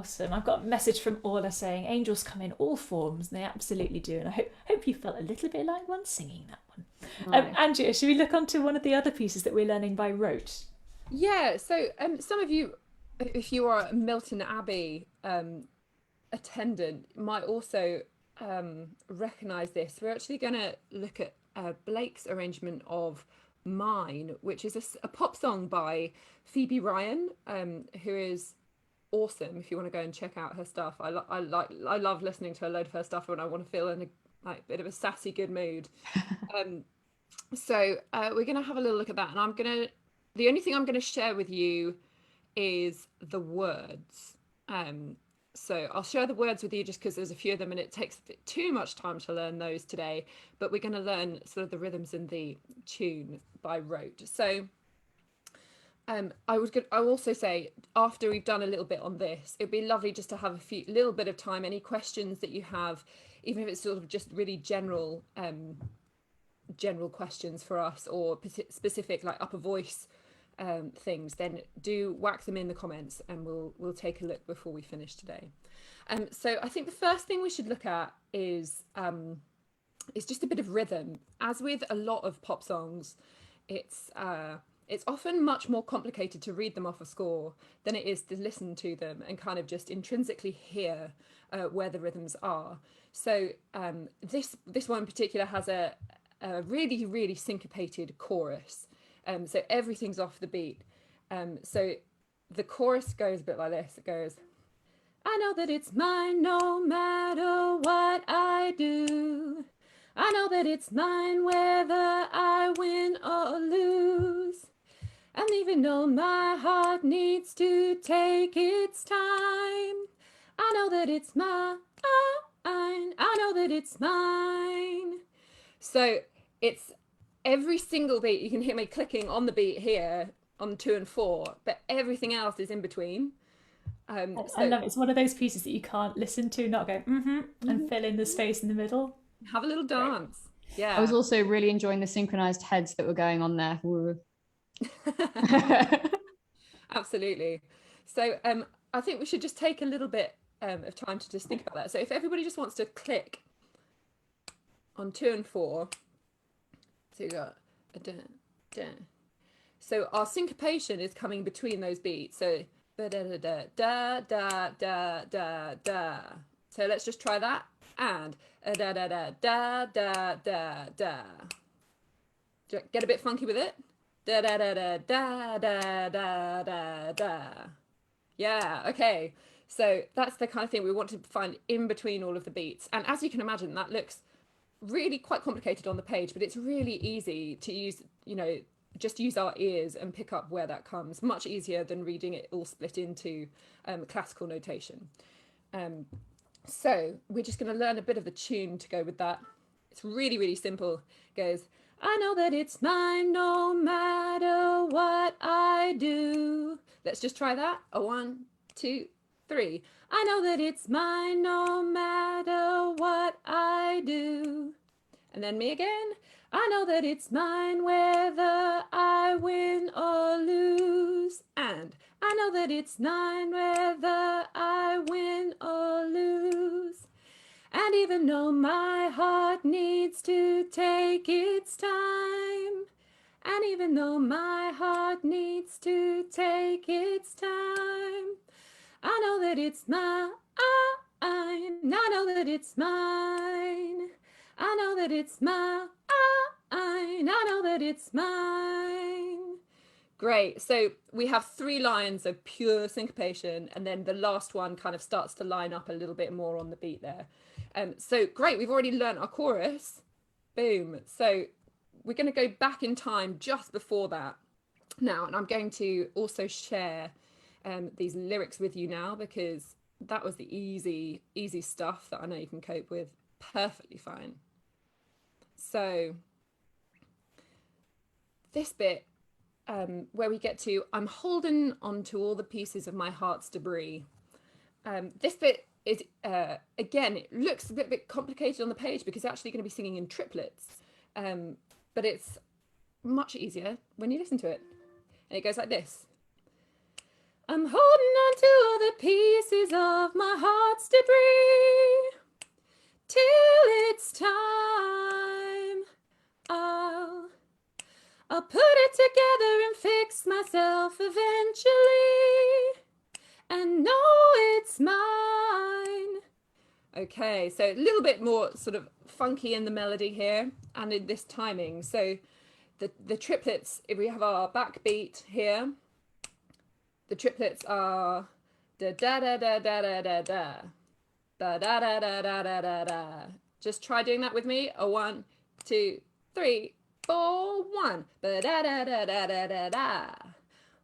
Awesome. I've got a message from Orla saying angels come in all forms, and they absolutely do. And I hope you felt a little bit like one singing that one. Nice. Andrea, should we look on to one of the other pieces that we're learning by rote? Yeah, so some of you, if you are a Milton Abbey attendant, might also recognise this. We're actually going to look at Blake's arrangement of Mine, which is a pop song by Phoebe Ryan, who is awesome. If you want to go and check out her stuff, I love listening to a load of her stuff when I want to feel in a bit of a sassy good mood. So we're going to have a little look at that, and the only thing I'm going to share with you is the words. So I'll share the words with you just because there's a few of them and it takes a bit too much time to learn those today, but we're going to learn sort of the rhythms and the tune by rote. So I will also say, after we've done a little bit on this, it'd be lovely just to have a little bit of time, any questions that you have, even if it's sort of just really general questions for us, or specific like upper voice things, then do whack them in the comments and we'll take a look before we finish today. So I think the first thing we should look at is just a bit of rhythm. As with a lot of pop songs, it's often much more complicated to read them off a score than it is to listen to them and kind of just intrinsically hear where the rhythms are. So this one in particular has a really, really syncopated chorus. So everything's off the beat. So the chorus goes a bit like this. It goes, I know that it's mine no matter what I do. I know that it's mine whether I win or lose. And even though my heart needs to take its time, I know that it's mine. I know that it's mine. So it's every single beat. You can hear me clicking on the beat here on 2 and 4, but everything else is in between. I love it. It's one of those pieces that you can't listen to, not go and fill in the space in the middle. Have a little dance. Right. Yeah. I was also really enjoying the synchronized heads that were going on there. Absolutely. So I think we should just take a little bit of time to just think about that. So if everybody just wants to click on 2 and 4, so you got a da, da. So our syncopation is coming between those beats. So da da da da da da da da. So let's just try that. And da da da da da da da. Get a bit funky with it. Da da da da da da da da da. Yeah, okay. So that's the kind of thing we want to find in between all of the beats. And as you can imagine, that looks really quite complicated on the page, but it's really easy to use, just use our ears and pick up where that comes. Much easier than reading it all split into classical notation. So we're just going to learn a bit of the tune to go with that. It's really, really simple. It goes, I know that it's mine no matter what I do. Let's just try that. 1, 2, 3. I know that it's mine no matter what I do. And then me again. I know that it's mine whether I win or lose. And I know that it's mine whether I win or lose. And even though my heart needs to take its time, and even though my heart needs to take its time, I know that it's mine. I know that it's mine. I know that it's mine. I know that it's mine. Great. So we have 3 lines of pure syncopation, and then the last one kind of starts to line up a little bit more on the beat there. So great. We've already learned our chorus. Boom. So we're going to go back in time just before that now, and I'm going to also share these lyrics with you now, because that was the easy stuff that I know you can cope with perfectly fine. So this bit where we get to, I'm holding onto all the pieces of my heart's debris. This bit is, again, it looks a bit complicated on the page because it's actually going to be singing in triplets, but it's much easier when you listen to it. And it goes like this. I'm holding on to all the pieces of my heart's debris. Till it's time, I'll put it together and fix myself eventually, and know it's mine. Okay, so a little bit more sort of funky in the melody here and in this timing. So the triplets, if we have our backbeat here, the triplets are da da da da da da da da. Da da da da da da da da. Just try doing that with me. A 1, 2, 3, 4, 1. Ba da da da da da da da.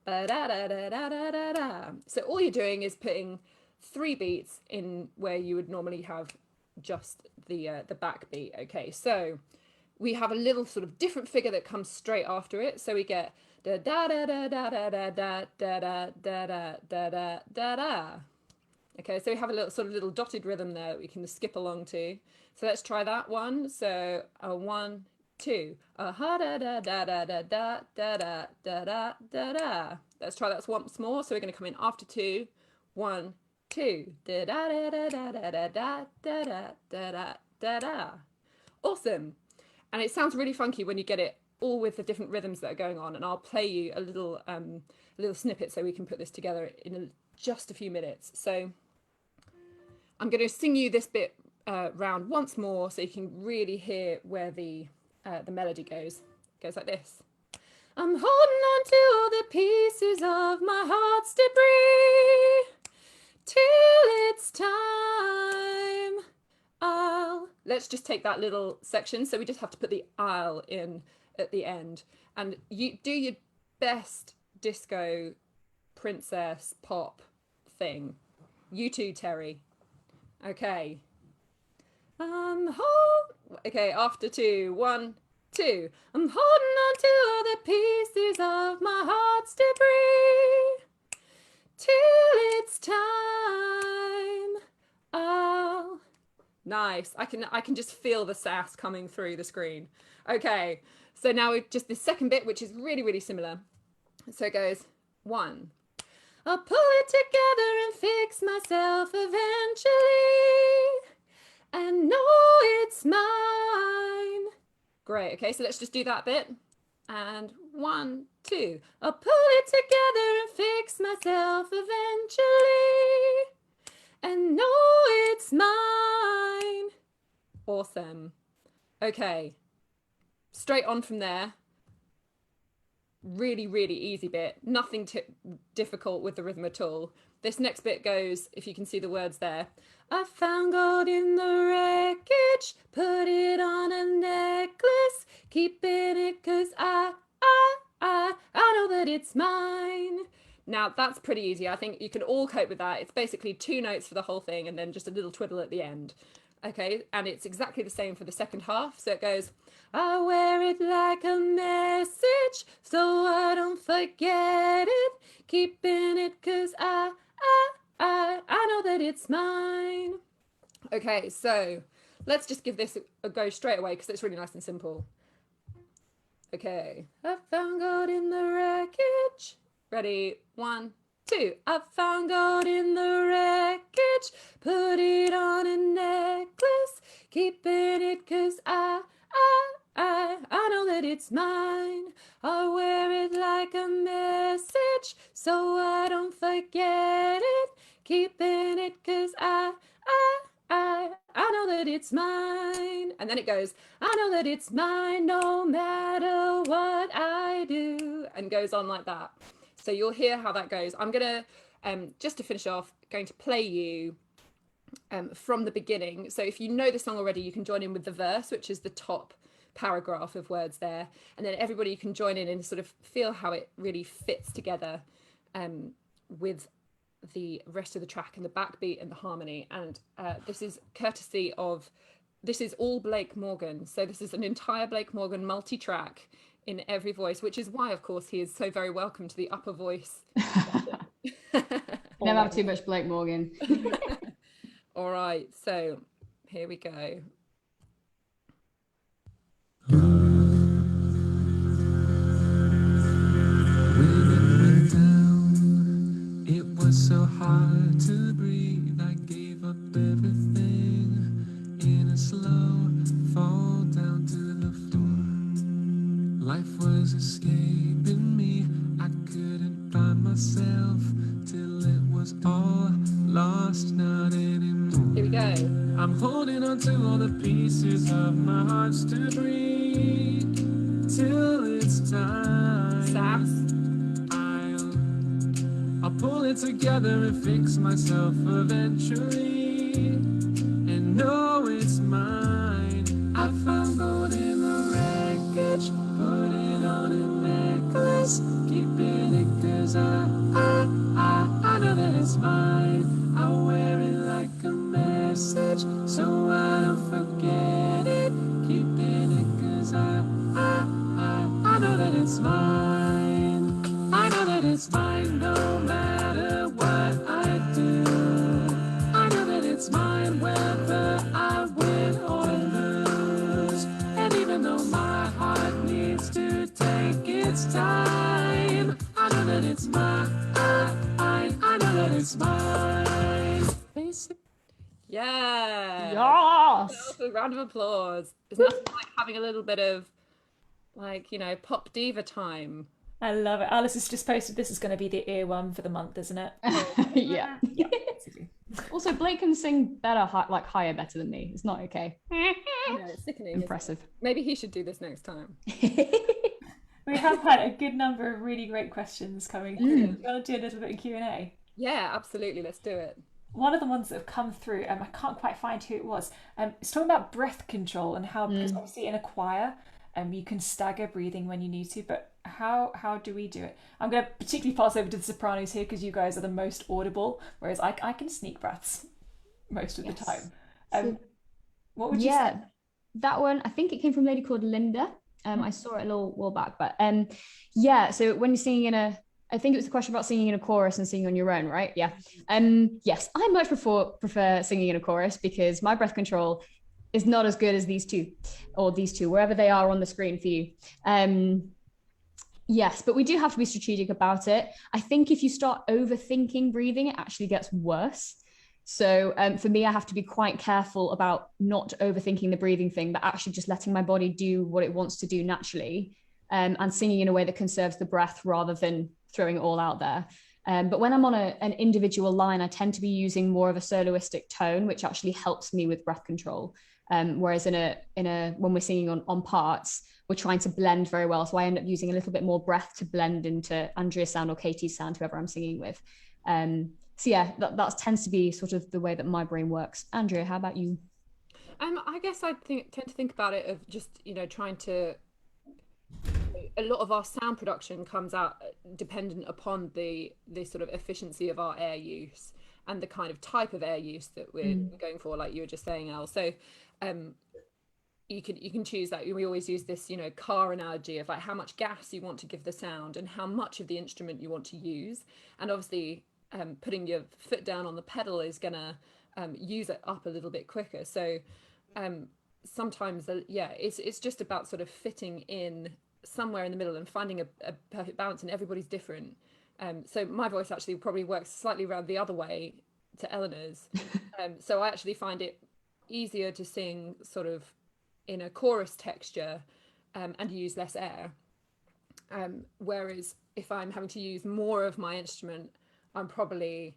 Ba da da da da da da da. So all you're doing is putting 3 beats in where you would normally have just the backbeat. Okay, so we have a little sort of different figure that comes straight after it. So we get da da da da da da da da da da da da da da da. Okay, so we have a little sort of little dotted rhythm there that we can skip along to. So let's try that one. So a 1, 2, a ha da da da da da da da da da da da da. Let's try that once more. So we're going to come in after 2, 1, 2, da da da da da da da da da da da da da. Awesome. And it sounds really funky when you get it all with the different rhythms that are going on. And I'll play you a little snippet so we can put this together in just a few minutes. So I'm going to sing you this bit round once more so you can really hear where the melody goes. It goes like this. I'm holding on to all the pieces of my heart's debris. Till it's time, let's just take that little section. So we just have to put the I'll in at the end. And you do your best disco princess pop thing. You too, Terry. Okay. Okay, after 2, 1, 2. I'm holding on to all the pieces of my heart's debris. Till it's time. Nice. I can just feel the sass coming through the screen. Okay. So now we've just this second bit, which is really, really similar. So it goes 1. I'll pull it together and fix myself eventually, and know it's mine. Great. Okay, so let's just do that bit. And 1, 2. I'll pull it together and fix myself eventually, and know it's mine. Awesome. Okay. Straight on from there. Really, really easy bit. Nothing difficult with the rhythm at all. This next bit goes, if you can see the words there. I found gold in the wreckage, put it on a necklace, keeping it 'cause I know that it's mine. Now that's pretty easy. I think you can all cope with that. It's basically 2 notes for the whole thing and then just a little twiddle at the end. Okay, and it's exactly the same for the second half. So it goes, I wear it like a message so I don't forget it, keeping it 'cause I know that it's mine. Okay, so let's just give this a go straight away because it's really nice and simple. Okay, I found gold in the wreckage. Ready? 1, 2. I found gold in the wreckage, put it on a necklace, keeping it 'cause I know that it's mine. I wear it like a message so I don't forget it, keeping it 'cause I know that it's mine. And then it goes, I know that it's mine no matter what I do, and goes on like that. So you'll hear how that goes. I'm gonna just to finish off, going to play you from the beginning. So if you know the song already, you can join in with the verse, which is the top paragraph of words there, and then everybody can join in and sort of feel how it really fits together with the rest of the track and the backbeat and the harmony. And this is courtesy of, this is all Blake Morgan. So this is an entire Blake Morgan multi-track in every voice, which is why, of course, he is so very welcome to the upper voice. Never have too much Blake Morgan. All right, so here we go. When it went down, it hard to breathe. I gave up everything in a slow fall down to the floor. Life was escaping me. I couldn't find myself till it was all lost, not anymore. Here we go. I'm holding on to all the pieces of my heart's debris till it's time. Sass. I'll pull it together and fix myself eventually, and know it's mine. I found gold in the wreckage, put it on a necklace, keeping it 'cause I know that it's mine. I wear it like a message, so I don't forget it, keeping it 'cause I know that it's mine. I know that it's mine no matter what I do. I know that it's mine whether I win or lose. And even though my heart needs to take its time, I know that it's mine. I know that it's mine. Yeah. Yes. A round of applause. Isn't that like having a little bit of like, you know, pop diva time? I love it. Alice has just posted this is going to be the earworm for the month, isn't it? Yeah. Yeah, basically. Also, Blake can sing better, like higher better than me. It's not okay. I know, it's sickening. isn't it? Impressive. Maybe he should do this next time. We have had a good number of really great questions coming through. Do you want to do a little bit of Q&A? Yeah, absolutely. Let's do it. One of the ones that have come through, I can't quite find who it was. It's talking about breath control and how, because obviously in a choir, you can stagger breathing when you need to, but how do we do it? I'm going to particularly pass over to the sopranos here because you guys are the most audible, whereas I can sneak breaths most of the time. What would you say? That one, I think it came from a lady called Linda. I saw it a little while back, but yeah, so when you're singing I think it was a question about singing in a chorus and singing on your own, right? Yeah. Yes, I much prefer singing in a chorus because my breath control is not as good as these two, wherever they are on the screen for you. Yes, but we do have to be strategic about it. I think if you start overthinking breathing, it actually gets worse. So for me, I have to be quite careful about not overthinking the breathing thing, but actually just letting my body do what it wants to do naturally, and singing in a way that conserves the breath rather than throwing it all out there. But when I'm on an individual line, I tend to be using more of a soloistic tone, which actually helps me with breath control. Whereas when we're singing on parts, we're trying to blend very well. So I end up using a little bit more breath to blend into Andrea's sound or Katie's sound, whoever I'm singing with. So yeah, that tends to be sort of the way that my brain works. Andrea, how about you? I guess I tend to think about it of just, you know, trying to, a lot of our sound production comes out dependent upon the sort of efficiency of our air use and the kind of type of air use that we're going for, like you were just saying, Al. So you can choose that. We always use this, you know, car analogy of like how much gas you want to give the sound and how much of the instrument you want to use. And obviously putting your foot down on the pedal is gonna use it up a little bit quicker. So sometimes it's just about sort of fitting in somewhere in the middle and finding a perfect balance, and everybody's different. So my voice actually probably works slightly around the other way to Eleanor's. So I actually find it easier to sing sort of in a chorus texture and use less air. Whereas if I'm having to use more of my instrument, I'm probably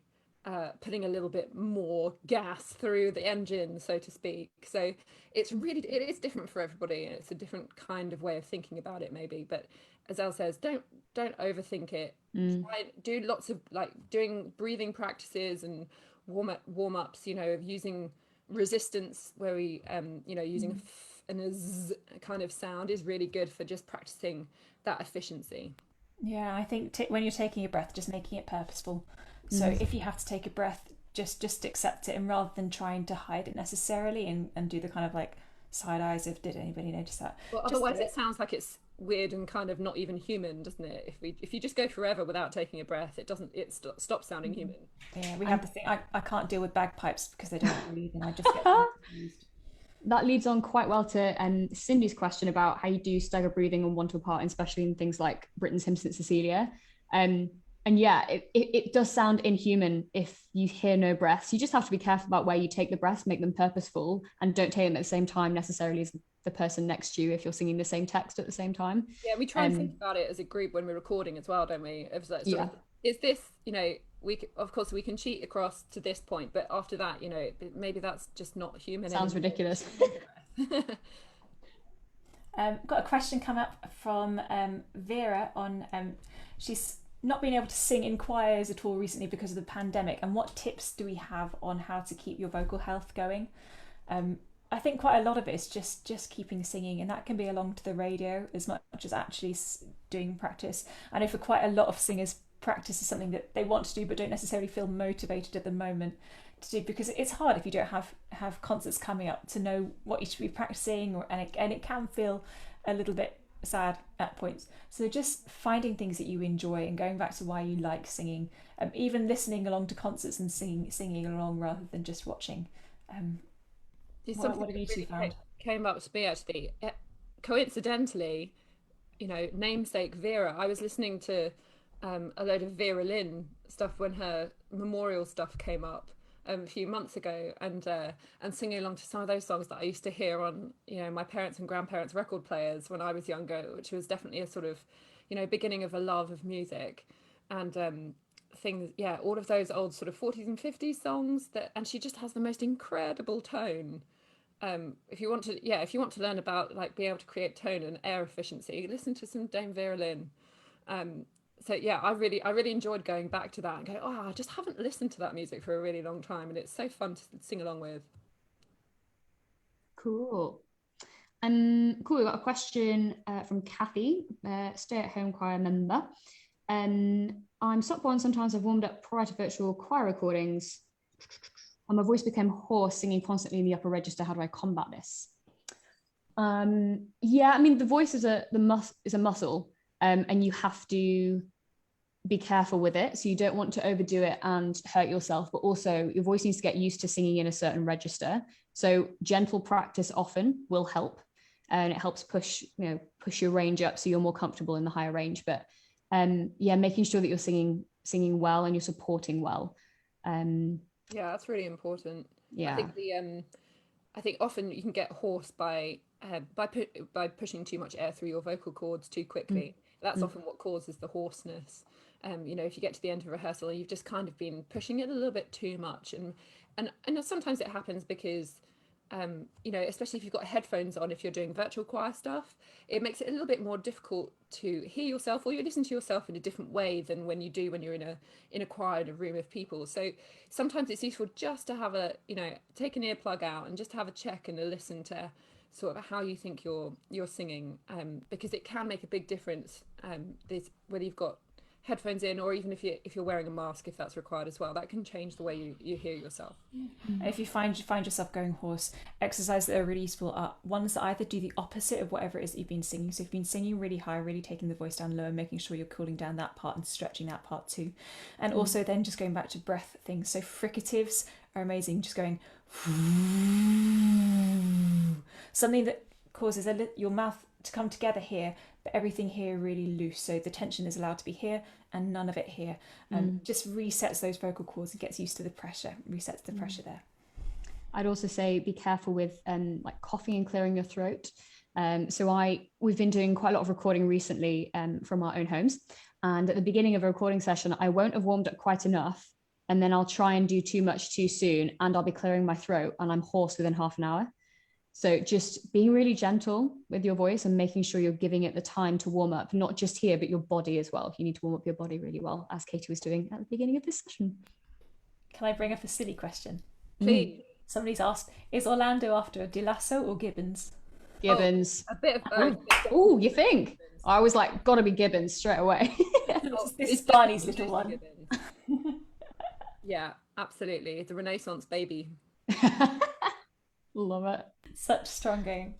putting a little bit more gas through the engine, so to speak. So it is different for everybody, and it's a different kind of way of thinking about it maybe. But as Elle says, don't overthink it. Try, do lots of like doing breathing practices and warm-ups, you know, of using resistance where we you know, using a f and a z kind of sound is really good for just practicing that efficiency. Yeah, I think when you're taking a breath, just making it purposeful. So if you have to take a breath, just accept it, and rather than trying to hide it necessarily and do the kind of like side eyes of did anybody notice that? Well, otherwise it sounds like it's weird and kind of not even human, doesn't it? If you just go forever without taking a breath, it stops sounding human. Yeah, we have the thing. I can't deal with bagpipes because they don't breathe, and I just get confused. That leads on quite well to Cindy's question about how you do stagger breathing on one to a part, especially in things like Britain's Hymn St. Cecilia. and yeah, it does sound inhuman if you hear no breaths. You just have to be careful about where you take the breaths, make them purposeful, and don't take them at the same time necessarily as the person next to you if you're singing the same text at the same time. Yeah, we try and think about it as a group when we're recording as well, don't we? It's like sort Yeah. of, is this, of course we can cheat across to this point, but after that, maybe that's just not human Sounds anymore. ridiculous. Got a question come up from Vera on she's not been able to sing in choirs at all recently because of the pandemic, and what tips do we have on how to keep your vocal health going? I think quite a lot of it is just keeping singing, and that can be along to the radio as much as actually doing practice. I know for quite a lot of singers, practice is something that they want to do but don't necessarily feel motivated at the moment to do, because it's hard if you don't have concerts coming up to know what you should be practicing, and it can feel a little bit sad at points. So just finding things that you enjoy and going back to why you like singing, even listening along to concerts and singing along rather than just watching. What have you two found? Came up to me actually, coincidentally, namesake Vera. I was listening to a load of Vera Lynn stuff when her memorial stuff came up a few months ago, and singing along to some of those songs that I used to hear on my parents' and grandparents' record players when I was younger, which was definitely a sort of beginning of a love of music, and things, yeah, all of those old sort of 40s and 50s songs and she just has the most incredible tone. If you want to learn about like being able to create tone and air efficiency, listen to some Dame Vera Lynn. So yeah, I really enjoyed going back to that and go, oh, I just haven't listened to that music for a really long time, and it's so fun to sing along with. Cool. Cool. We've got a question from Kathy, stay-at-home choir member. I'm sock-born. Sometimes I've warmed up prior to virtual choir recordings, and my voice became hoarse, singing constantly in the upper register. How do I combat this? Yeah, I mean, the voice is a muscle, and you have to be careful with it. So you don't want to overdo it and hurt yourself, but also your voice needs to get used to singing in a certain register. So gentle practice often will help, and it helps push your range up so you're more comfortable in the higher range. But yeah, making sure that you're singing well and you're supporting well. Yeah, that's really important. Yeah. I think often you can get hoarse by pushing too much air through your vocal cords too quickly. That's often what causes the hoarseness. If you get to the end of a rehearsal and you've just kind of been pushing it a little bit too much, and sometimes it happens because especially if you've got headphones on, if you're doing virtual choir stuff, it makes it a little bit more difficult to hear yourself, or you listen to yourself in a different way than when you're in a choir in a room of people. So sometimes it's useful just to have take an earplug out and just have a check and a listen to sort of how you think you're singing, because it can make a big difference. Whether you've got headphones in, or even if you're wearing a mask, if that's required as well, that can change the way you hear yourself. If you find yourself going hoarse, exercises that are really useful are ones that either do the opposite of whatever it is that you've been singing. So if you've been singing really high, really taking the voice down low and making sure you're cooling down that part and stretching that part too. And also then just going back to breath things. So fricatives are amazing, just going something that causes your mouth to come together here, but everything here really loose, so the tension is allowed to be here and none of it here. Just resets those vocal cords and gets used to the pressure, resets the pressure there. I'd also say be careful with like coughing and clearing your throat. So we've been doing quite a lot of recording recently from our own homes, and at the beginning of a recording session I won't have warmed up quite enough, and then I'll try and do too much too soon and I'll be clearing my throat and I'm hoarse within half an hour. So just being really gentle with your voice and making sure you're giving it the time to warm up, not just here, but your body as well. You need to warm up your body really well, as Katie was doing at the beginning of this session. Can I bring up a silly question? Please. Somebody's asked, is Orlando after De Lasso or Gibbons? Gibbons. A bit of both. Oh, you think? I was like, gotta be Gibbons straight away. This is Barney's little one. Yeah, absolutely. It's a Renaissance baby. Love it. Such strong game.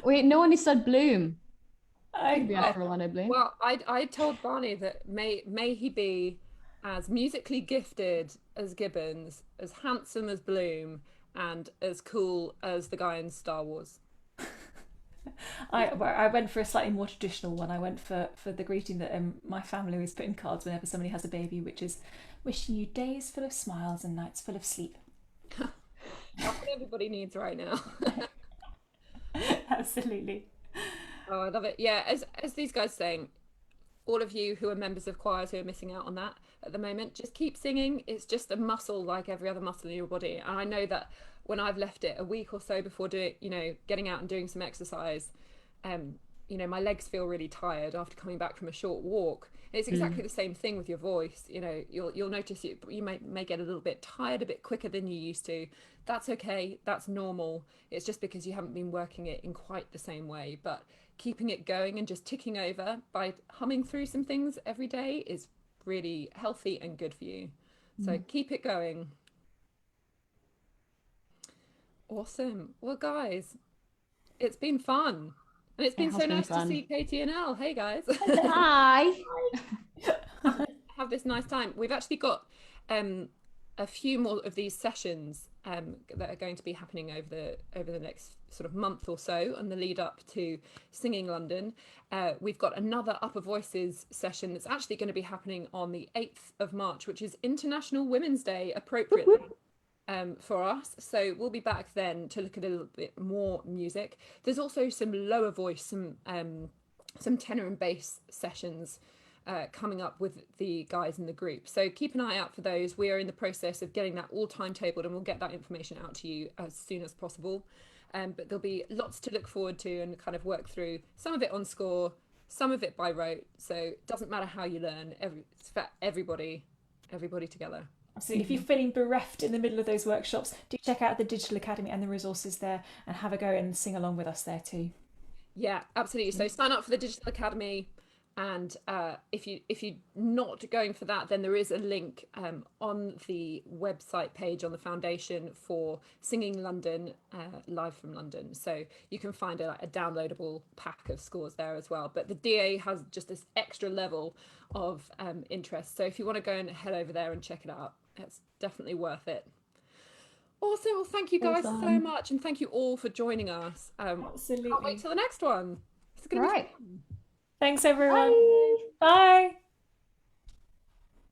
Wait, no one has said Bloom. I Could be out for Orlando Bloom. Well, I told Barney that may he be as musically gifted as Gibbons, as handsome as Bloom, and as cool as the guy in Star Wars. I went for a slightly more traditional one. I went for the greeting that my family always put in cards whenever somebody has a baby, which is wishing you days full of smiles and nights full of sleep. That's what everybody needs right now. Absolutely. Oh, I love it. Yeah, as these guys saying, all of you who are members of choirs who are missing out on that at the moment, just keep singing. It's just a muscle like every other muscle in your body. And I know that when I've left it a week or so before doing, getting out and doing some exercise, my legs feel really tired after coming back from a short walk. And it's exactly the same thing with your voice. You'll notice you may get a little bit tired a bit quicker than you used to. That's okay. That's normal. It's just because you haven't been working it in quite the same way. But keeping it going and just ticking over by humming through some things every day is really healthy and good for you. So keep it going. Awesome. Well, guys, it's been fun. And it's been so nice to see Katie and Elle. Hey, guys. Hi. Have this nice time. We've actually got a few more of these sessions that are going to be happening over the next sort of month or so on the lead up to Singing London. We've got another Upper Voices session that's actually going to be happening on the 8th of March, which is International Women's Day, appropriately. For us, so we'll be back then to look at a little bit more music. There's also some lower voice, some tenor and bass sessions coming up with the guys in the group, so keep an eye out for those. We are in the process of getting that all timetabled, and we'll get that information out to you as soon as possible. But there'll be lots to look forward to and kind of work through, some of it on score, some of it by rote, so it doesn't matter how you learn. It's for everybody together. Absolutely. If you're feeling bereft in the middle of those workshops, do check out the Digital Academy and the resources there and have a go and sing along with us there too. Yeah, absolutely. So sign up for the Digital Academy, and if you're not going for that, then there is a link on the website page on the foundation for Singing London, live from London. So you can find a downloadable pack of scores there as well. But the DA has just this extra level of interest. So if you want to go and head over there and check it out, it's definitely worth it. Awesome. Well, thank you guys so much, and thank you all for joining us. Absolutely. Can't wait till the next one. It's gonna be fun. Thanks, everyone. Bye. Bye.